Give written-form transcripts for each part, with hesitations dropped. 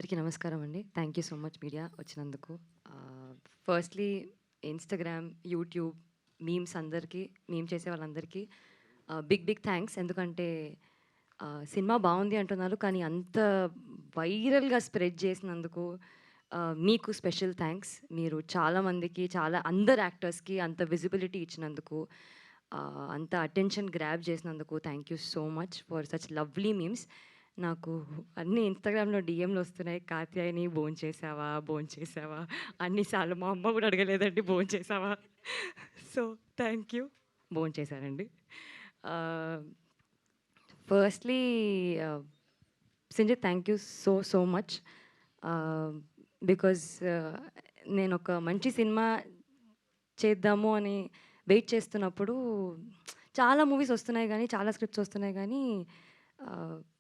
అందరికీ నమస్కారం అండి. Thank you so much media వచ్చినందుకు. ఫస్ట్‌లీ ఇన్‌స్టాగ్రామ్, యూట్యూబ్, మీమ్ చేసే వాళ్ళందరికీ బిగ్ థాంక్స్. ఎందుకంటే సినిమా బావుంది అంటున్నారు. కానీ అంత వైరల్‌గా స్ప్రెడ్ చేసినందుకు మీకు స్పెషల్ థాంక్స్. మీరు చాలా మందికి అందరు యాక్టర్స్‌కి అంత విజిబిలిటీ ఇచ్చినందుకు, అంత అటెన్షన్ గ్రాబ్ చేసినందుకు thank you so much for such lovely memes. నాకు అన్నీ ఇన్‌స్టాగ్రామ్‌లో డీఎంలు వస్తున్నాయి. కాత్యాయని భోంచేసావా? భోంచేసావా? అన్ని సార్లు మా అమ్మ కూడా అడగలేదండి భోంచేసావా? So thank you. భోంచేశానండి. Ah, firstly Sanjit thank you so much. Ah, because నేనొక మంచి సినిమా చేద్దాము అని వెయిట్ చేస్తున్నప్పుడు చాలా మూవీస్ వస్తున్నాయి గానీ, చాలా స్క్రిప్ట్స్ వస్తున్నాయి గానీ,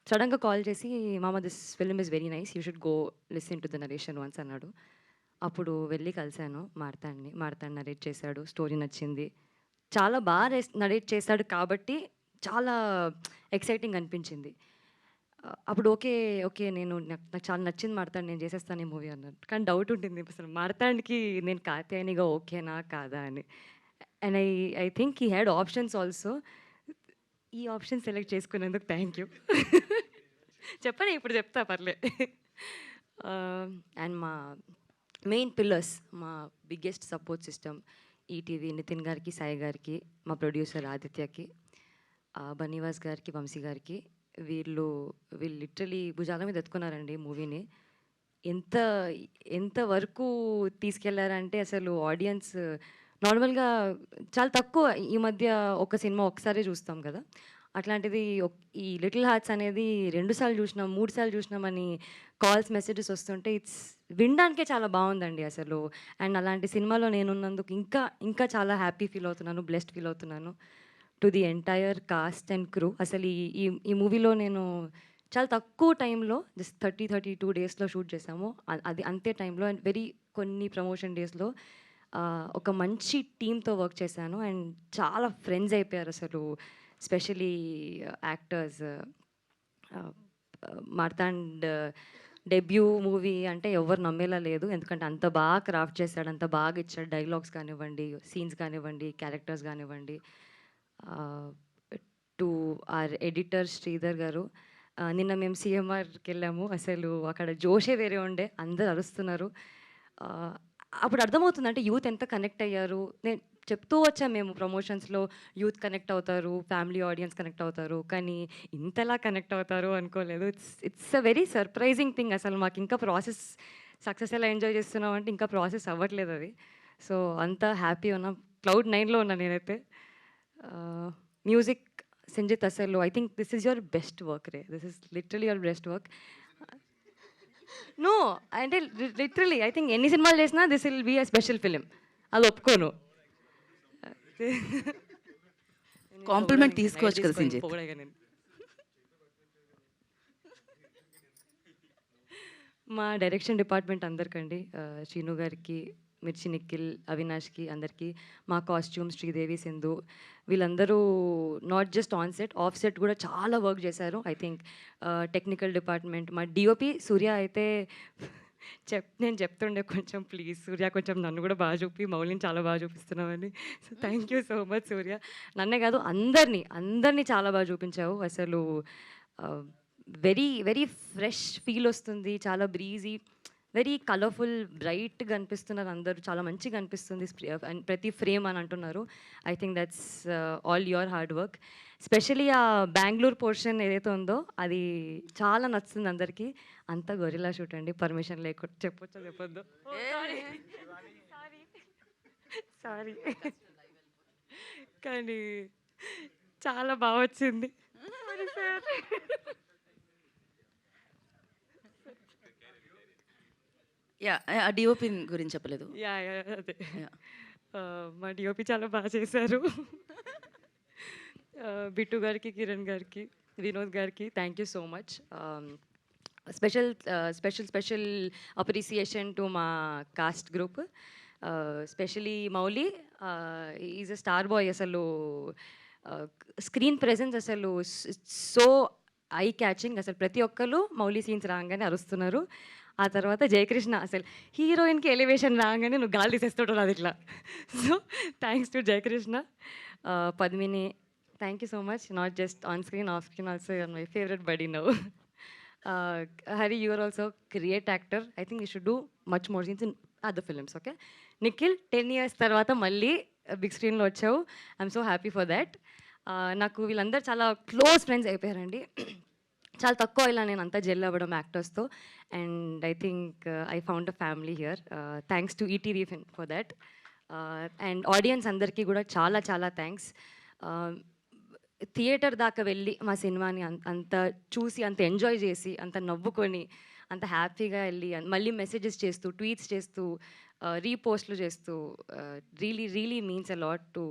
సడన్‌గా కాల్ చేసి, "మామ this film is very nice. You should go listen to the narration once" అన్నాడు. అప్పుడు వెళ్ళి కలిసాను మార్తాండ్‌ని. మార్తాండ్ నరేట్ చేశాడు. స్టోరీ నచ్చింది. చాలా నరేట్ చేశాడు కాబట్టి చాలా ఎక్సైటింగ్ అనిపించింది. అప్పుడు ఓకే. నాకు చాలా నచ్చింది మార్తాండ్. నేను చేసేస్తాను ఈ మూవీ అన్నాను. కానీ డౌట్ ఉంటుంది అసలు మార్తాండ్‌కి నేను కాత్యాయనిగా ఓకేనా? కాదా? అని. And I think he had options also. ఈ ఆప్షన్ సెలెక్ట్ చేసుకున్నందుకు థ్యాంక్ యూ. చెప్పనా? ఇప్పుడు చెప్తా పర్లే. అండ్ మా మెయిన్ పిల్లర్స్, మా biggest support system ETV Nitin గారికి, సాయి గారికి, మా ప్రొడ్యూసర్ ఆదిత్యకి, బన్నీవాస్ గారికి, వంశీ గారికి. వీళ్ళు లిటరలీ భుజాల మీద ఎత్తుకున్నారండి మూవీని. ఎంత ఎంత వరకు తీసుకెళ్లారంటే అసలు ఆడియన్స్ నార్మల్‌గా చాలా తక్కువ ఈ మధ్య ఒక సినిమా ఒక్కసారే చూస్తాం కదా! అట్లాంటిది ఈ 'లిటిల్ హార్ట్స్' అనేది 2 సార్లు చూసినాం, 3 సార్లు చూసినామని కాల్స్, మెసేజెస్ వస్తుంటే వినడానికే చాలా బావుందండి అసలు. అండ్ అలాంటి సినిమాలో నేనున్నందుకు ఇంకా చాలా హ్యాపీ ఫీల్ అవుతున్నాను. బ్లెస్డ్ ఫీల్ అవుతున్నాను. To the entire cost and crew. అసలు ఈ ఈ ఈ మూవీలో నేను చాలా తక్కువ టైంలో జస్ట్ 32 డేస్‌లో షూట్ చేశాము. అది అంతే టైంలో అండ్ కొన్ని ప్రమోషన్ డేస్‌లో ఒక మంచి టీమ్‌తో వర్క్ చేశాను. అండ్ చాలా ఫ్రెండ్స్ అయిపోయారు అసలు. Specially actors. Marthand debut movie అంటే ఎవ్వరు నమ్మేలా లేదు. ఎందుకంటే అంత బాగా క్రాఫ్ట్ చేశాడు. అంత బాగా ఇచ్చాడు. డైలాగ్స్ కానివ్వండి, సీన్స్ కానివ్వండి, క్యారెక్టర్స్ కానివ్వండి. టు ఆర్ ఎడిటర్ శ్రీధర్ గారు. నిన్న మేము సీఎంఆర్‌కెళ్ళాము. అసలు అక్కడ జోషే వేరే ఉండే. అందరూ అరుస్తున్నారు. ఆహ్, అప్పుడు అర్థమవుతుంది అంటే యూత్ ఎంత కనెక్ట్ అయ్యారు. నేను చెప్తూ వచ్చాము మేము ప్రమోషన్స్‌లో యూత్ కనెక్ట్ అవుతారు, ఫ్యామిలీ ఆడియన్స్ కనెక్ట్ అవుతారు. కానీ ఇంతలా కనెక్ట్ అవుతారు అనుకోలేదు. It's a very surprising thing. అసలు మాకింకా ప్రాసెస్ సక్సెస్ ఎలా ఎంజాయ్ చేస్తున్నాం అంటే ఇంకా ప్రాసెస్ అవ్వట్లేదు అది. సో, అంత హ్యాపీ ఉన్నాం. క్లౌడ్ 9లో ఉన్నా నేనైతే. మ్యూజిక్ సంజిత్ అసలు I think this is your best work రే. This is literally your best work. No అంటే లిటరల్లీ ఐ థింక్ ఎన్ని సినిమాలు చేసినా this will be a special film. అది ఒప్పుకోను. కాంప్లిమెంట్ తీసుకోవచ్చు కదా సంజిత్. పొగడగా నేను. మా డైరెక్షన్ డిపార్ట్మెంట్ అందరికండి, శ్రీను గారికి, మిర్చి నిఖిల్, అవినాష్‌కి అందరికీ, మా కాస్ట్యూమ్ శ్రీదేవి, సింధు వీళ్ళందరూ not just on set, of set కూడా చాలా వర్క్ చేశారు. ఐ థింక్ టెక్నికల్ డిపార్ట్మెంట్ మా డీఓపీ సూర్య అయితే నేను చెప్తుండే కొంచెం ప్లీజ్ సూర్య కొంచెం నన్ను కూడా బాగా చూపి, మౌలిని చాలా బాగా చూపిస్తున్నావని. So thank you so much Surya. నన్నే కాదు అందరినీ చాలా బాగా చూపించావు. అసలు వెరీ ఫ్రెష్ ఫీల్ వస్తుంది. చాలా బ్రీజీ, వెరీ కలర్ఫుల్, బ్రైట్‌గా అనిపిస్తున్నారు అందరూ. చాలా మంచిగా అనిపిస్తుంది. అండ్ ప్రతి ఫ్రేమ్ అని అంటున్నారు. I think that's all your hard work. Specially ఆ బెంగుళూరు పోర్షన్ ఏదైతే ఉందో అది చాలా నచ్చుతుంది అందరికీ. అంతా గొరిల్లా షూట్ అండి. పర్మిషన్ లేకుండా చెప్పొచ్చో చెప్పొద్దో? సారీ. కానీ చాలా బాగా వచ్చింది. యాహ్! డీఓపీ గురించి చెప్పలేదు. అదే. యాహ్! మా డీఓపీ చాలా బాగా చేశారు. బిట్టు గారికి, కిరణ్ గారికి, వినోద్ గారికి thank you so much. Special appreciation to మా cast group. Specially Mouli is a star boy. అసలు స్క్రీన్ ప్రెజెన్స్ అసలు సో ఐ క్యాచింగ్. అసలు ప్రతి ఒక్కరు మౌలి సీన్స్ రాగానే అరుస్తున్నారు. ఆ తర్వాత జయకృష్ణ అసలు హీరోయిన్కి ఎలివేషన్ రాగానే నువ్వు గాలి తీసేస్తుంటావు అది ఇట్లా. So thanks to Jayakrishna. Padmini, thank you so much, not just on screen, off screen also, you're my favourite buddy now. Hari, you are also great actor. I think you should do much more scenes in other films, okay? Nikhil, 10 years తర్వాత మళ్ళీ big స్క్రీన్లో వచ్చావు. I'm so happy for that. నాకు వీళ్ళందరూ చాలా close friends అయిపోయారండి. చాలా తక్కువ ఇలా నేను అంతా జెల్ అవ్వడం యాక్టర్స్తో. And I think I found a family here. Thanks to ETV for that. And audience అందరికీ కూడా చాలా చాలా థ్యాంక్స్. థియేటర్ దాకా వెళ్ళి మా సినిమాని అంత చూసి, అంత ఎంజాయ్ చేసి, అంత నవ్వుకొని, అంత హ్యాపీగా వెళ్ళి మళ్ళీ మెసేజెస్ చేస్తూ, ట్వీట్స్ చేస్తూ, రీపోస్ట్లు చేస్తూ, really means a lot to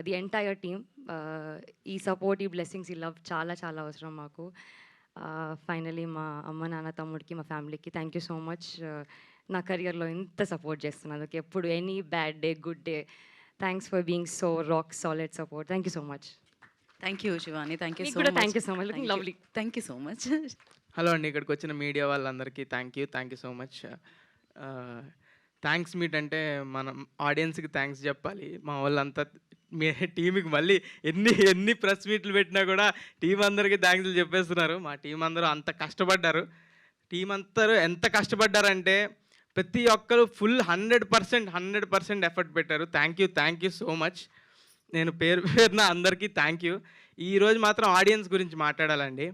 the entire team. ఈ సపోర్ట్, ఈ బ్లెస్సింగ్స్, ఈ లవ్ చాలా చాలా అవసరం మాకు. ఫైనలీ మా అమ్మ, నాన్న, తమ్ముడికి, మా ఫ్యామిలీకి థ్యాంక్ యూ సో మచ్. నా కెరియర్లో ఇంత సపోర్ట్ చేస్తున్నందుకు, ఎప్పుడు any bad day, good day, thanks for being so rock solid support. Thank you so much. Thank you Shivani, thank you so కూడా much. Thank you so much, looking lovely. Thank you so much. Hello అండి, ఇక్కడికి వచ్చిన media వాళ్ళందరికీ thank you so much. Thanks meet అంటే మనం ఆడియన్స్కి thanks చెప్పాలి. మా వాళ్ళంతా మీ టీంకి మళ్ళీ ఎన్ని ప్రెస్ మీట్లు పెట్టినా కూడా టీం అందరికీ థ్యాంక్స్లు చెప్పేస్తున్నారు. మా టీం అందరూ అంత కష్టపడ్డారు. టీం అందరూ ఎంత కష్టపడ్డారంటే ప్రతి ఒక్కరు ఫుల్ 100% ఎఫర్ట్ పెట్టారు. Thank you so much. నేను పేరున అందరికీ థ్యాంక్ యూ. ఈరోజు మాత్రం ఆడియన్స్ గురించి మాట్లాడాలండి.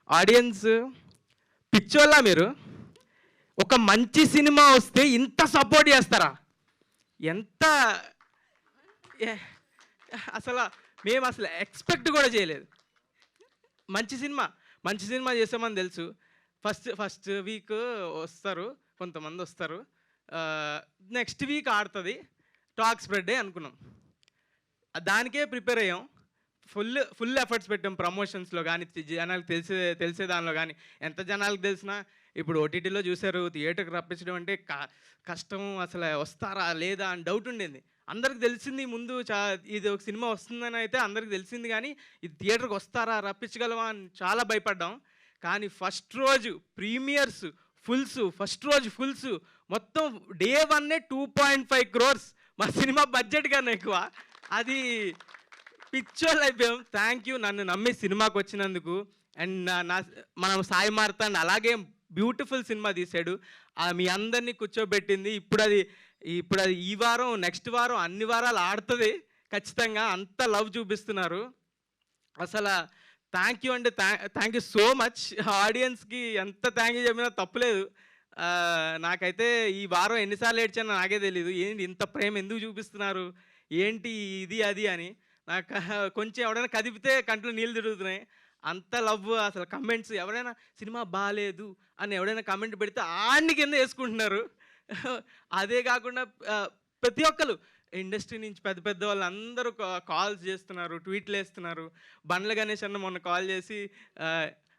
ఆడియన్స్ పిచ్చోళ్ళ మీరు. ఒక మంచి సినిమా వస్తే ఇంత సపోర్ట్ చేస్తారా? ఎంత మేము అసలు ఎక్స్పెక్ట్ కూడా చేయలేదు. మంచి సినిమా చేసామని తెలుసు. ఫస్ట్ వీక్ వస్తారు, కొంతమంది వస్తారు, నెక్స్ట్ వీక్ ఆడుతుంది, టాక్ స్ప్రెడ్ అనుకున్నాం. దానికే ప్రిపేర్ అయ్యాం. ఫుల్ ఎఫర్ట్స్ పెట్టాం ప్రమోషన్స్లో కానీ, జనాలకు తెలిసే దానిలో కానీ. ఎంత జనాలకు తెలిసినా ఇప్పుడు ఓటీటీలో చూశారు, థియేటర్కి రప్పించడం అంటే కష్టం. అసలు వస్తారా లేదా అని డౌట్ ఉండేది. అందరికి తెలిసింది ముందు, ఇది ఒక సినిమా వస్తుందని అయితే అందరికి తెలిసింది, కానీ ఇది థియేటర్కి వస్తారా, రప్పించగలవా అని చాలా భయపడ్డాం. కానీ ఫస్ట్ రోజు ప్రీమియర్స్ ఫుల్స్ మొత్తం డే 1 2.5 crores మా సినిమా బడ్జెట్ కన్నా ఎక్కువ. అది పిచ్చోళ్ళు అయిపోయాం. థ్యాంక్ యూ నన్ను నమ్మి సినిమాకి వచ్చినందుకు. అండ్ మనం సాయి మార్తాండ్ అలాగే బ్యూటిఫుల్ సినిమా తీశాడు. మీ అందరినీ కూర్చోబెట్టింది. ఇప్పుడు అది ఈ వారం, నెక్స్ట్ వారం, అన్ని వారాలు ఆడుతుంది ఖచ్చితంగా. అంత లవ్ చూపిస్తున్నారు. అసలు థ్యాంక్ యూ అండి, థ్యాంక్ యూ సో మచ్. ఆడియన్స్కి ఎంత థ్యాంక్ యూ చెప్పినా తప్పులేదు. నాకైతే ఈ వారం ఎన్నిసార్లు ఏడ్చానో నాకే తెలీదు. ఏంటి ఇంత ప్రేమ ఎందుకు చూపిస్తున్నారు, ఏంటి ఇది అది అని. నాకు కొంచెం ఎవడైనా కదిపితే కంట్లో నీళ్ళు తిరుగుతున్నాయి. అంత లవ్. అసలు కమెంట్స్ ఎవరైనా సినిమా బాగాలేదు అని ఎవడైనా కమెంట్ పెడితే ఆడిని కింద వేసుకుంటున్నారు. అదే కాకుండా ప్రతి ఒక్కరు ఇండస్ట్రీ నుంచి పెద్ద వాళ్ళు అందరూ కాల్స్ చేస్తున్నారు, ట్వీట్లు వేస్తున్నారు. బండ్ల గణేష్ అన్న మొన్న కాల్ చేసి,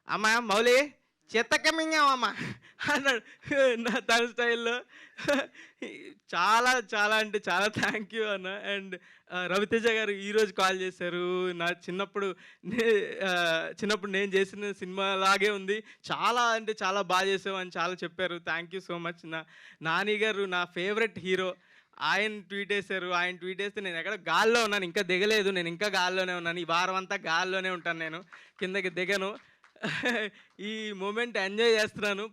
అమ్మా మౌలే చెత్తకమింగామమ్మా అన్నాడు తన స్టైల్లో. చాలా అంటే చాలా థ్యాంక్ యూ అన్న. అండ్ రవితేజ గారు ఈరోజు కాల్ చేశారు. నా చిన్నప్పుడు నేను చేసిన సినిమా లాగే ఉంది, చాలా అంటే చాలా బాగా చేసావు అని చాలా చెప్పారు. Thank you so much. Nani గారు నా ఫేవరెట్ హీరో, ఆయన ట్వీట్ వేశారు. ఆయన ట్వీట్ వేస్తే నేను ఎక్కడ గాల్లో ఉన్నాను, ఇంకా దిగలేదు. నేను ఇంకా గాల్లోనే ఉన్నాను. ఈ వారం అంతా గాల్లోనే ఉంటాను, నేను కిందకి దిగను. ఈ మూమెంట్ ఎంజాయ్ చేస్తున్నాను.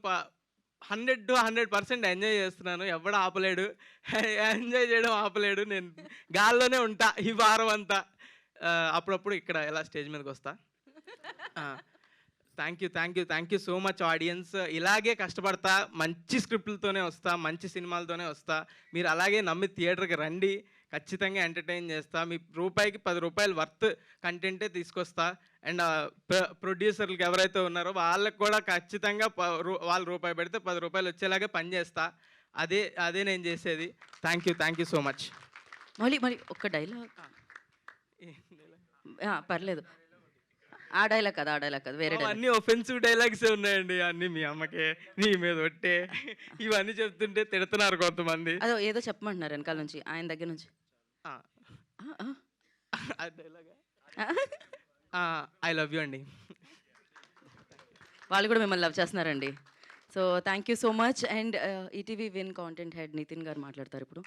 100% ఎంజాయ్ చేస్తున్నాను. ఎవడు ఆపలేడు, ఎంజాయ్ చేయడం ఆపలేడు. నేను గాల్లోనే ఉంటా ఈ వారం అంతా. అప్పుడప్పుడు ఇక్కడ ఎలా స్టేజ్ మీదకి వస్తా. Thank you so much audience. ఇలాగే కష్టపడతా, మంచి స్క్రిప్ట్లతోనే వస్తా, మంచి సినిమాలతోనే వస్తా. మీరు అలాగే నమ్మి థియేటర్కి రండి, ఖచ్చితంగా ఎంటర్టైన్ చేస్తా. మీ రూపాయికి 10 రూపాయలు వర్త్ కంటెంటే తీసుకొస్తా. అండ్ ప్రొడ్యూసర్లకు ఎవరైతే ఉన్నారో వాళ్ళకు కూడా ఖచ్చితంగా వాళ్ళు రూపాయి పెడితే 10 రూపాయలు వచ్చేలాగా పనిచేస్తా. అదే నేను చేసేది. Thank you so much. మరి ఒక్క డైలాగ్ పర్లేదు. ఆ డైలాగ్ కదా వేరే అన్ని ఒఫెన్సివ్ డైలాగ్సే ఉన్నాయండి. అన్ని మీ అమ్మకే, నీ మీద ఒట్టే, ఇవన్నీ చెప్తుంటే తిడుతున్నారు కొంతమంది. అదో ఏదో చెప్పమంటున్నారు వెనకాల నుంచి, ఆయన దగ్గర నుంచి. ఐ లవ్ యూ అండి. వాళ్ళు కూడా మిమ్మల్ని లవ్ చేస్తున్నారండి. So thank you so much. And ETV Win content head Nitin గారు మాట్లాడతారు ఇప్పుడు.